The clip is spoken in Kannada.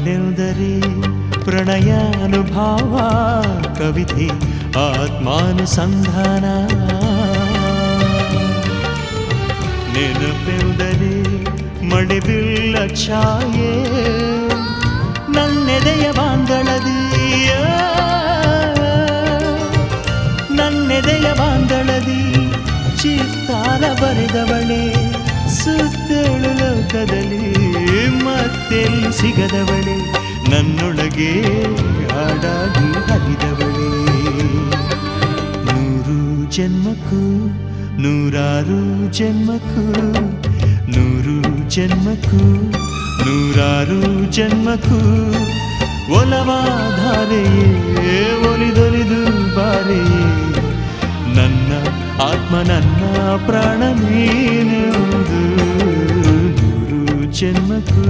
ಮಡಿಲೆಂದರೆ ಪ್ರಣಯಾನುಭಾವ ಕವಿತೆ ಆತ್ಮಾನುಸಂಧಾನ ನೆನಪೆಂದರೆ ಮಡಿಬಿಲ್ಲ ಛಾಯೆ ನನ್ನೆದೆಯ ಬಾಂದಳದಿ ನನ್ನೆದೆಯ ಬಾಂದಳದಿ ಚಿತ್ತಾರ ಬರೆದವಳೆ ಸುತ್ತೇಳು ಲೋಕದಲ್ಲಿ ಮತ್ತೆಲ್ಲಿ ಸಿಗದವಳೆ ನನ್ನೊಳಗೆ ಹಾಡಾಗಿ ಹರಿದವಳೆ ನೂರು ಜನ್ಮಕ್ಕೂ ನೂರಾರು ಜನ್ಮಕ್ಕೂ ನೂರು ಜನ್ಮಕ್ಕೂ ನೂರಾರು ಜನ್ಮಕ್ಕೂ ಒಲವಾಧಾರೆಯೇ ಒಲಿದೊಲಿದು ಬಾರೆಯೇ ನನ್ನ ಆತ್ಮ ನನ್ನ ಪ್ರಾಣ ನೀನೆಂದು ನೂರು ಜನ್ಮಕ್ಕೂ